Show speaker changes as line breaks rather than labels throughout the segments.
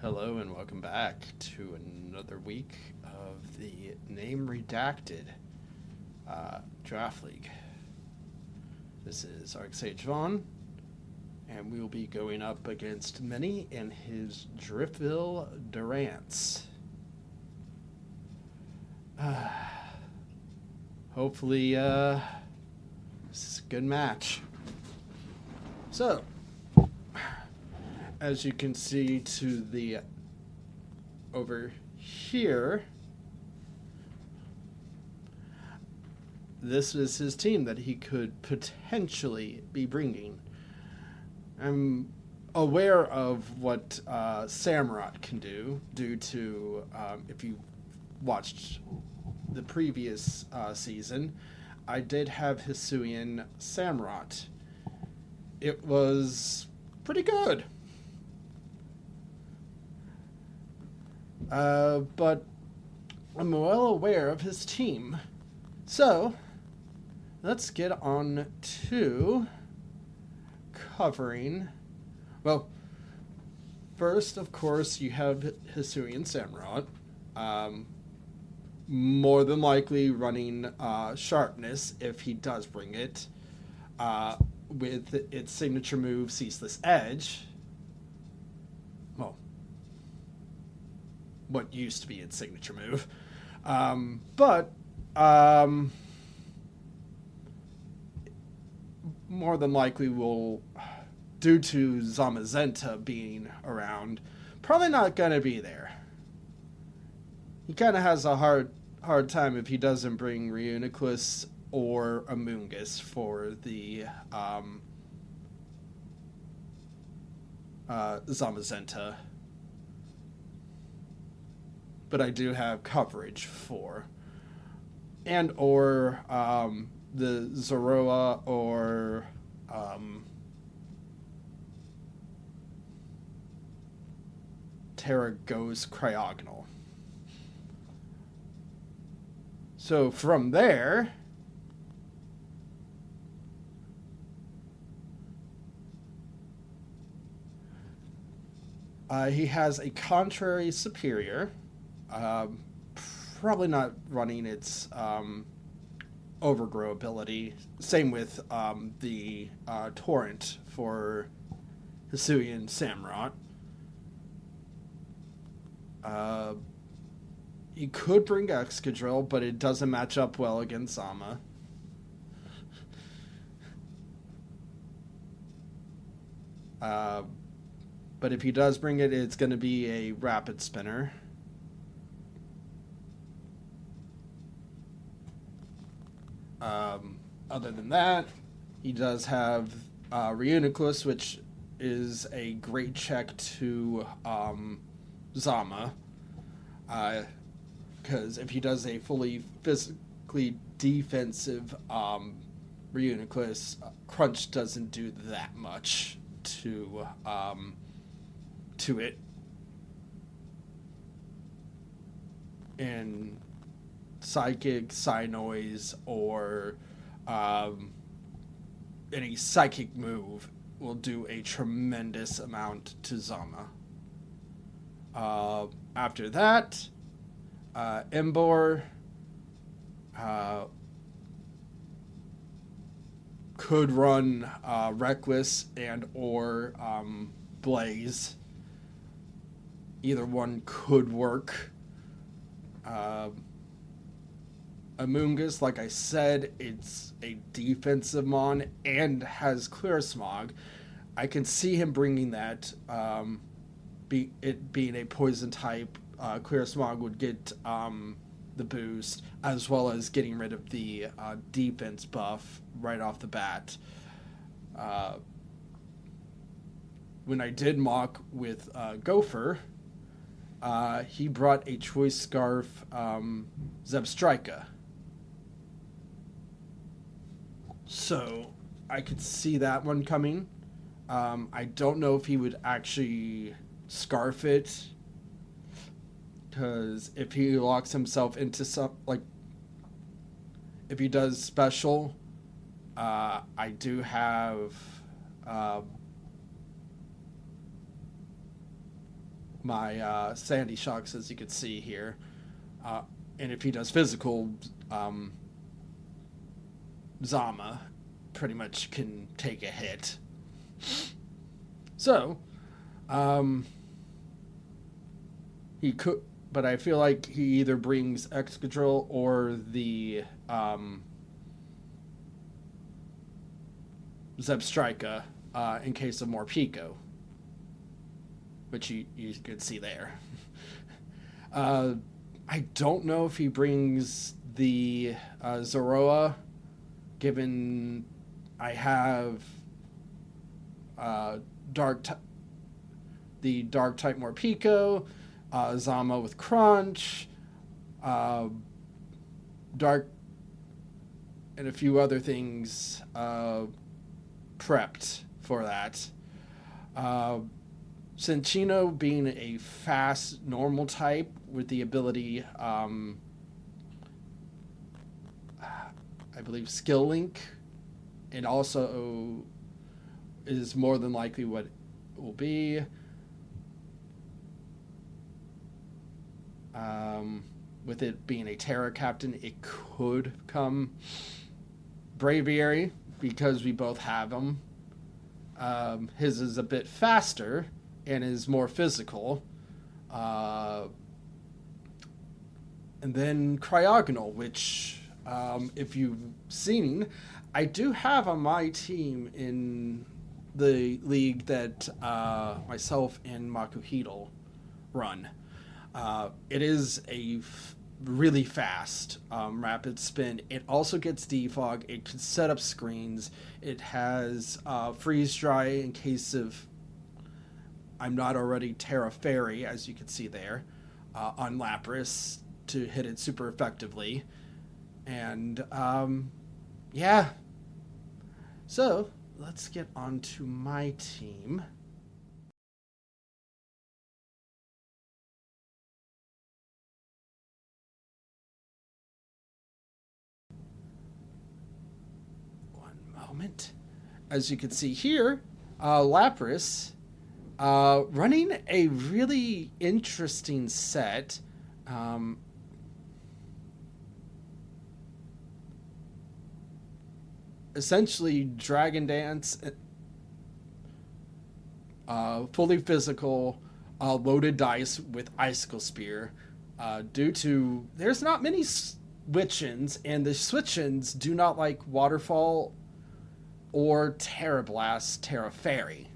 Hello and welcome back to another week of the Name Redacted Draft League. This is Arksage Vaughn, and we will be going up against Many and his Driftville Durants. Hopefully, this is a good match. So, as you can see to the over here, this is his team that he could potentially be bringing. I'm aware of what Samurott can do due to, if you watched the previous season, I did have Hisuian Samurott. It was pretty good. But I'm well aware of his team. So, let's get on to covering. Well, first, of course, you have Hisuian Samurott. More than likely running Sharpness if he does bring it. With its signature move, Ceaseless Edge. Well, what used to be its signature move. But more than likely will, due to Zamazenta being around, probably not going to be there. He kind of has a hard time if he doesn't bring Reuniclus or Amoonguss for the Zamazenta. But I do have coverage for, and or the Zoroa or Terragos Cryogonal. So from there, he has a Contrary Superior. Probably not running its Overgrow ability. Same with the Torrent for Hisuian Samurott. He could bring Excadrill, but it doesn't match up well against Zama. But if he does bring it, it's going to be a Rapid Spinner. Other than that, he does have Reuniclus, which is a great check to Zama. Because if he does a fully physically defensive Reuniclus, Crunch doesn't do that much to it. And Psychic, Psynoise, or any psychic move will do a tremendous amount to Zama. After that, Embor could run Reckless and or Blaze. Either one could work. Amoonguss, like I said, it's a defensive mon and has Clear Smog. I can see him bringing that. It being a poison type, Clear Smog would get the boost, as well as getting rid of the defense buff right off the bat. When I did mock with Gopher, he brought a Choice Scarf Zebstrika. So I could see that one coming. I don't know if he would actually Scarf it, because if he locks himself into if he does special, I do have my Sandy Shocks, as you can see here. And if he does physical, Zama pretty much can take a hit. So, he could, but I feel like he either brings Excadrill or the Zebstrika in case of Morpeko, which you could see there. I don't know if he brings the Zoroa, given I have the Dark type Morpeko, Zama with Crunch, Dark, and a few other things prepped for that. Cinccino being a fast normal type with the ability, I believe, Skill Link, and also is more than likely what it will be. With it being a Terra captain, it could come Braviary, because we both have him. His is a bit faster and is more physical. And then Cryogonal, which, if you've seen, I do have on my team in the league that myself and Makuhito run. It is a really fast rapid spin. It also gets defog. It can set up screens. It has freeze dry in case of I'm not already Terra Fairy, as you can see there, on Lapras to hit it super effectively. And yeah. So let's get on to my team. Moment. As you can see here, Lapras running a really interesting set. Essentially, Dragon Dance, fully physical, loaded dice with Icicle Spear. Due to there's not many Switch-ins, and the Switch-ins do not like Waterfall or Terra Blast, Terra Fairy.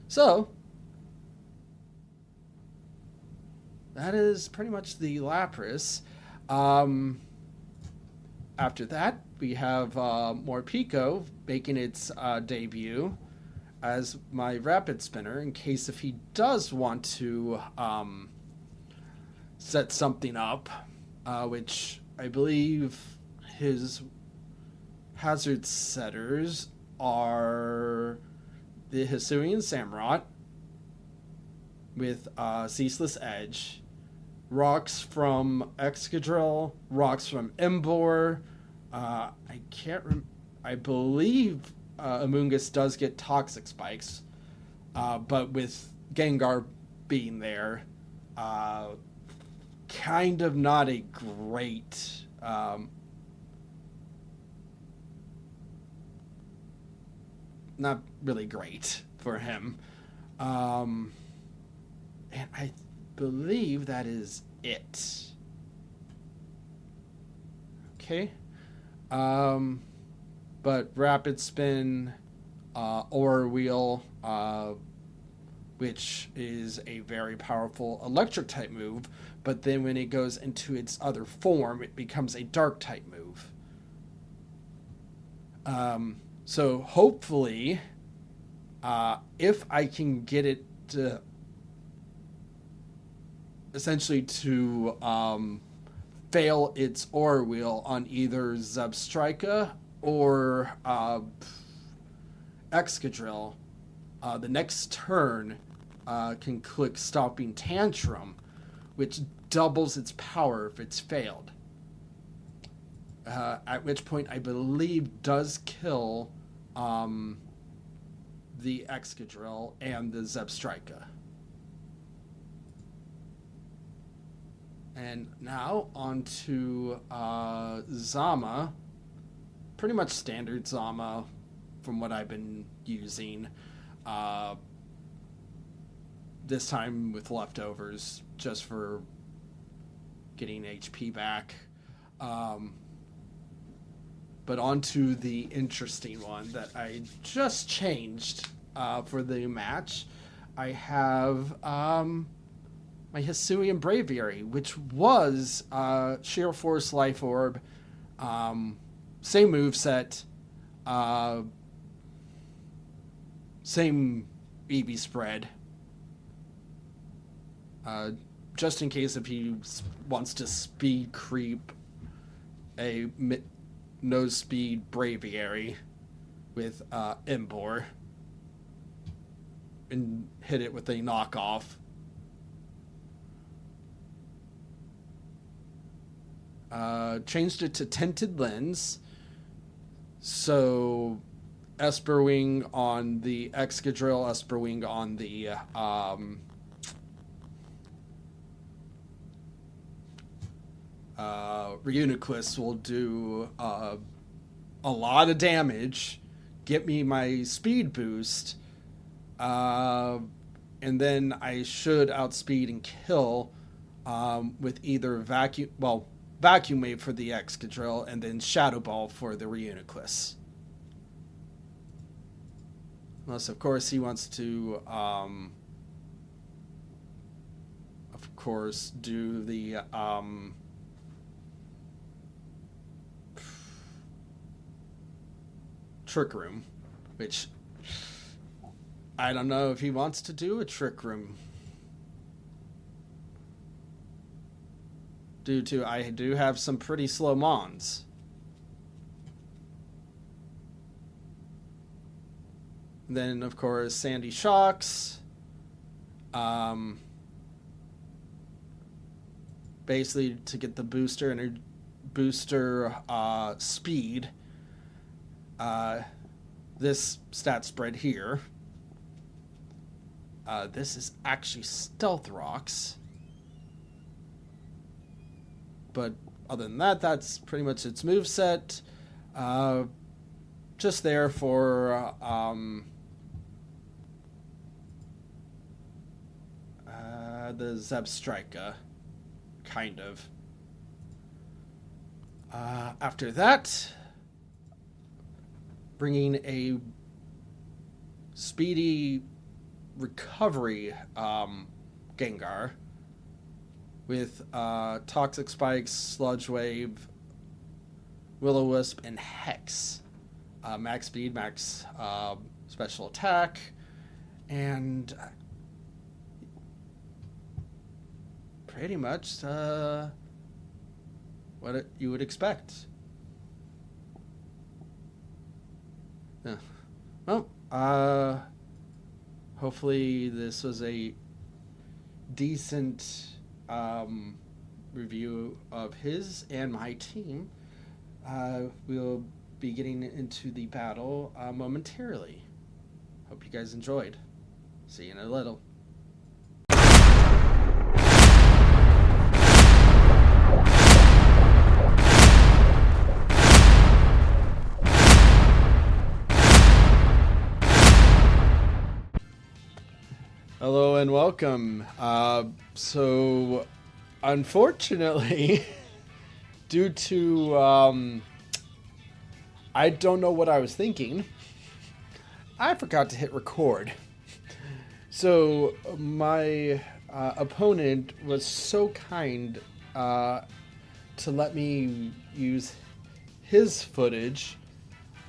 So, that is pretty much the Lapras. After that, we have Morpeko making its debut as my Rapid Spinner, in case if he does want to set something up, which I believe his hazard setters are the Hisuian Samurott with Ceaseless Edge, rocks from Excadrill, rocks from Emboar. I believe Amoonguss does get Toxic Spikes, but with Gengar being there, kind of not a great not really great for him. And I believe that is it. Okay. But Rapid Spin, Aura Wheel, which is a very powerful electric type move, but then when it goes into its other form, it becomes a dark type move. So hopefully, if I can get it to essentially to fail its Aura Wheel on either Zebstrika or Excadrill, the next turn can click Stomping Tantrum, which doubles its power if it's failed. At which point I believe does kill the Excadrill and the Zebstrika. And now on to Zama. Pretty much standard Zama from what I've been using. This time with leftovers just for getting HP back. But on to the interesting one that I just changed for the match. I have my Hisuian Braviary, which was Sheer Force Life Orb, same moveset, same EV spread. Just in case if he wants to speed creep a no speed Braviary with Embor and hit it with a knockoff. Changed it to Tinted Lens. So Esperwing on the Excadrill, Esperwing on the Reuniclus will do a lot of damage, get me my speed boost, and then I should outspeed and kill with either Vacuum Wave for the Excadrill and then Shadow Ball for the Reuniclus. Unless, of course, he wants to, of course, do the Trick Room, which I don't know if he wants to do a Trick Room. Due to I do have some pretty slow Mons. Then, of course, Sandy Shocks. Basically, to get the booster and booster speed. This stat spread here. This is actually Stealth Rocks. But other than that, that's pretty much its moveset. Just there for the Zebstrika, kind of. After that, bringing a speedy recovery Gengar with Toxic Spikes, Sludge Wave, Will-O-Wisp, and Hex. Max speed, max special attack, and pretty much what you would expect. Yeah. Well, hopefully this was a decent review of his and my team. We'll be getting into the battle momentarily. Hope you guys enjoyed. See you in a little. Hello and welcome. So, unfortunately, due to I don't know what I was thinking, I forgot to hit record. So my opponent was so kind to let me use his footage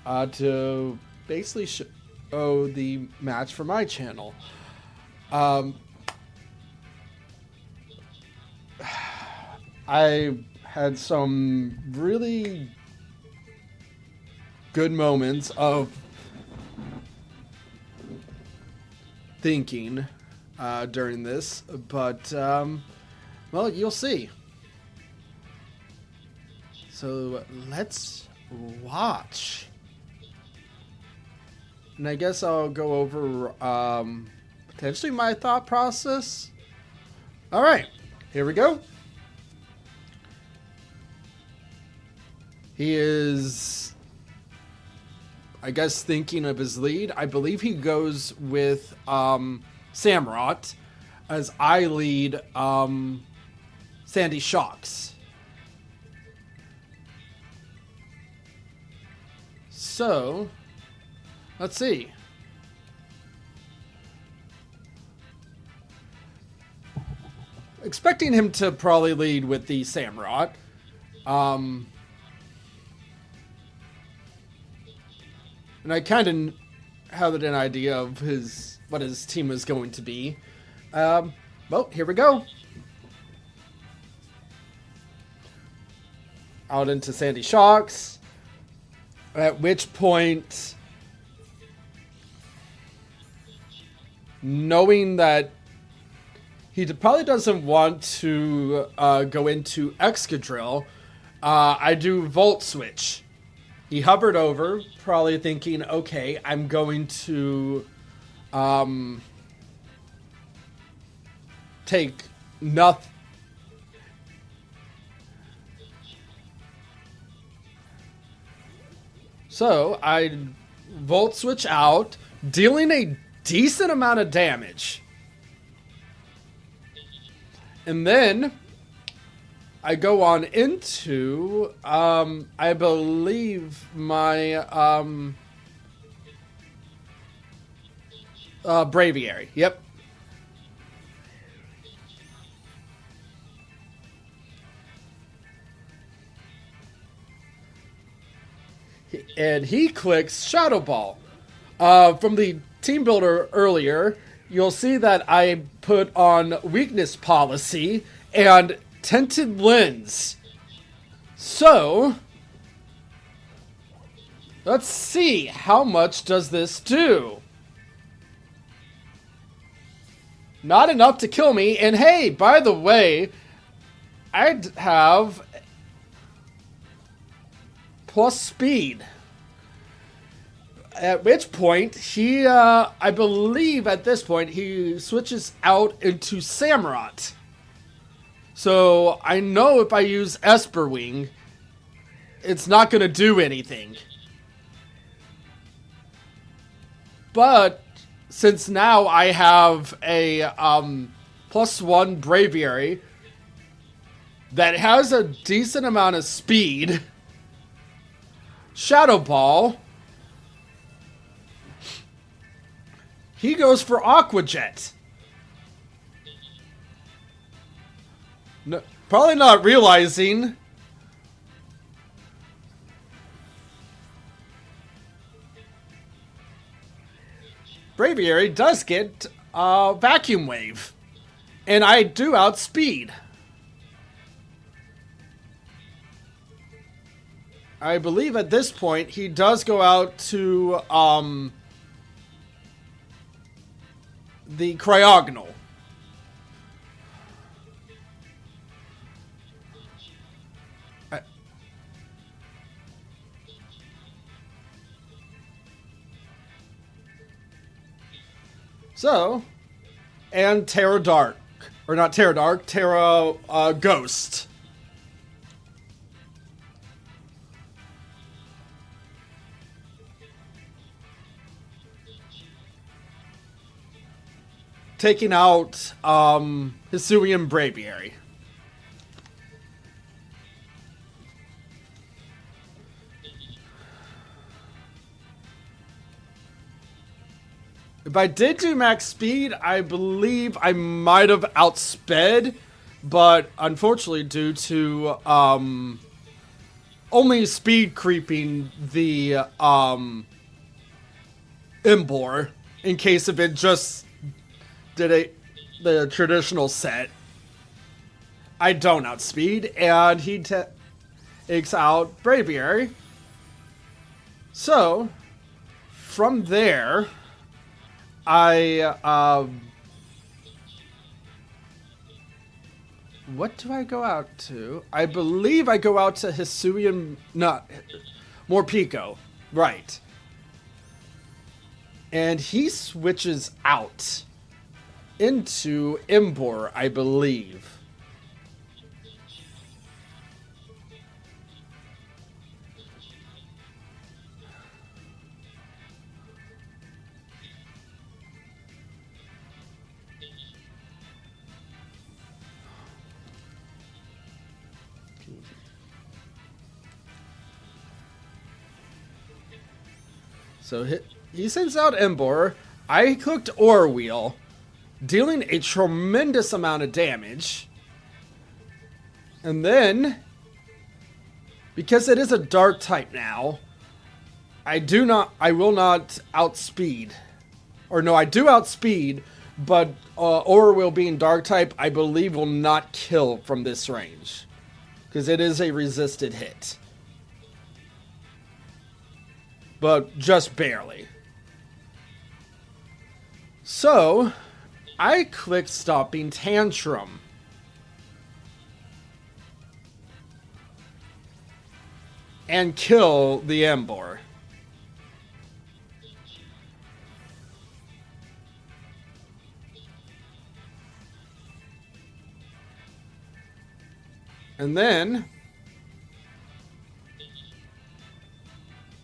to basically show the match for my channel. I had some really good moments of thinking during this, but well, you'll see. So let's watch. And I guess I'll go over potentially my thought process. All right, here we go. He is, I guess, thinking of his lead. I believe he goes with Samurott as I lead Sandy Shocks. So, let's see. Expecting him to probably lead with the Samurott. And I kind of had an idea of what his team was going to be. Well, here we go. Out into Sandy Shocks. At which point, knowing that he probably doesn't want to go into Excadrill, I do Volt Switch. He hovered over, probably thinking, okay, I'm going to take nothing. So I Volt Switch out, dealing a decent amount of damage. And then I go on into, I believe my Braviary. Yep. And he clicks Shadow Ball. From the team builder earlier, you'll see that I put on Weakness Policy and Tinted Lens. So, let's see, how much does this do? Not enough to kill me, and hey, by the way, I'd have plus speed. At which point, he, I believe at this point, he switches out into Samurott. So, I know if I use Esper Wing, it's not going to do anything. But, since now I have a, +1 Braviary that has a decent amount of speed, Shadow Ball, he goes for Aqua Jet. No, probably not realizing Braviary does get Vacuum Wave, and I do outspeed. I believe at this point he does go out to the Cryogonal. So, and Terra Dark. Or not Terra Dark, Terra Ghost. Taking out Hisuian Braviary. If I did do max speed, I believe I might have outsped, but unfortunately due to only speed creeping the Emboar in case if it just did the traditional set, I don't outspeed, and he takes out Braviary. So, from there, what do I go out to? I believe I go out to Hisuian, not Morpeko, right? And he switches out into Emboar, I believe. So he sends out Embor. I clicked Aura Wheel, dealing a tremendous amount of damage. And then, because it is a dark type now, I will not outspeed. Or no, I do outspeed, but Aura Wheel being dark type, I believe will not kill from this range. Because it is a resisted hit. But just barely. So, I clicked Stomping Tantrum. And kill the Embor. And then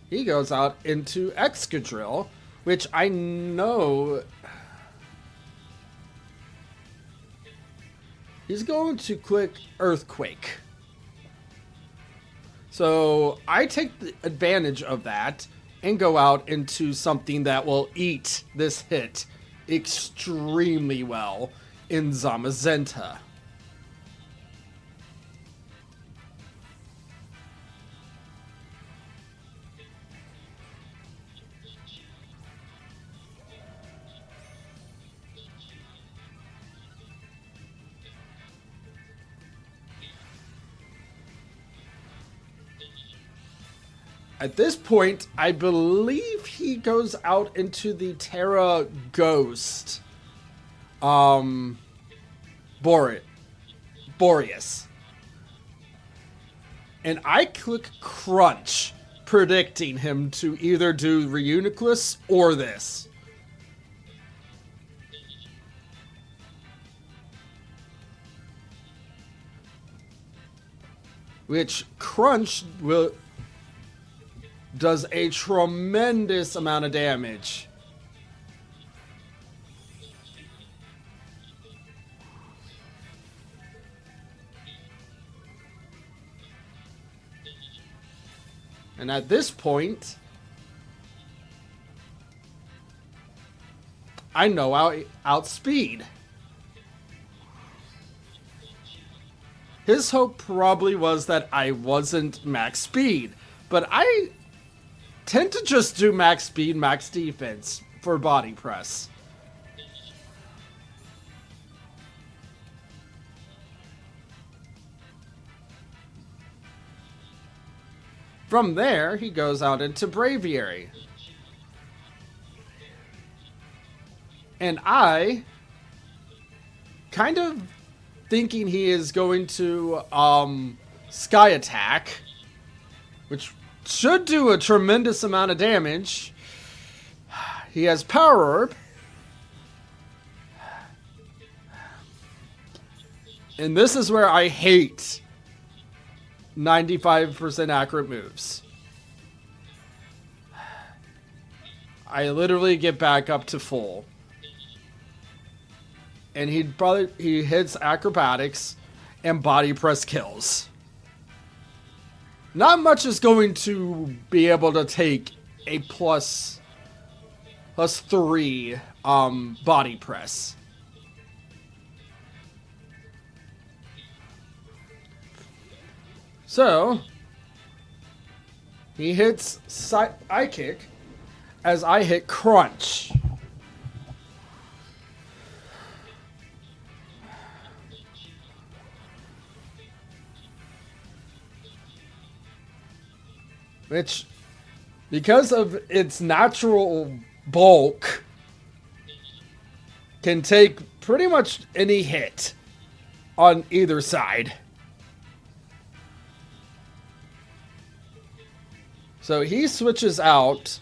he goes out into Excadrill, which I know he's going to click Earthquake. So I take the advantage of that and go out into something that will eat this hit extremely well in Zamazenta. At this point, I believe he goes out into the Terra Ghost. Boreas. And I click Crunch, predicting him to either do Reuniclus or this. Which Crunch does a tremendous amount of damage. And at this point, I know I outspeed. His hope probably was that I wasn't max speed, but I tend to just do max speed, max defense for body press. From there, he goes out into Braviary. And I, kind of thinking he is going to Sky Attack, which should do a tremendous amount of damage. He has Power Orb. And this is where I hate 95% accurate moves. I literally get back up to full. And he hits acrobatics and body press kills. Not much is going to be able to take a plus 3 body press. So he hits I kick as I hit Crunch. Which, because of its natural bulk, can take pretty much any hit on either side. So he switches out.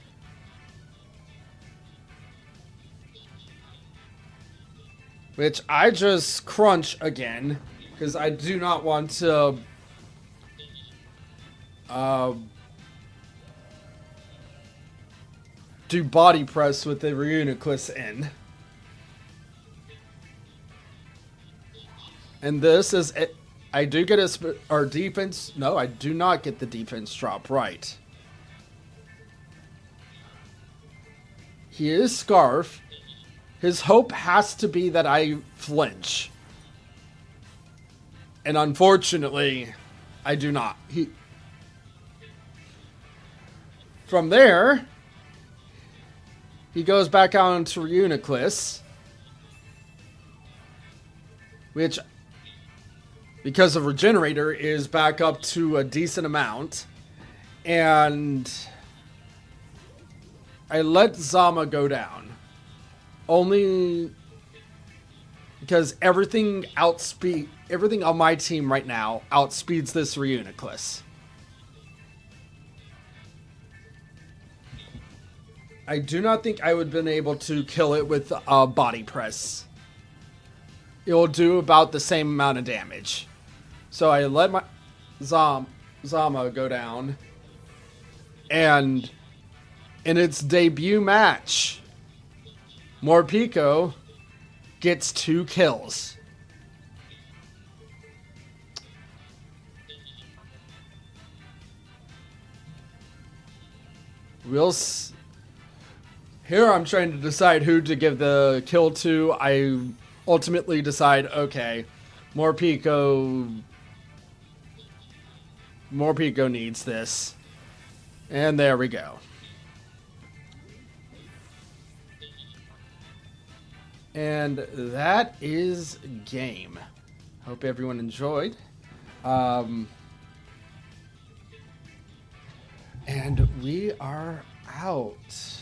Which I just Crunch again, because I do not want to do body press with the Reuniclus in. And this is it. I do get our defense. No, I do not get the defense drop right. He is Scarf. His hope has to be that I flinch. And unfortunately, I do not. From there, he goes back out into Reuniclus, which, because of Regenerator, is back up to a decent amount. And I let Zama go down. Only because everything on my team right now outspeeds this Reuniclus. I do not think I would have been able to kill it with a body press. It will do about the same amount of damage. So I let my Zama go down. And in its debut match, Morpeko gets 2 kills. Here I'm trying to decide who to give the kill to. I ultimately decide, okay, Morpeko needs this. And there we go. And that is game. Hope everyone enjoyed. And we are out.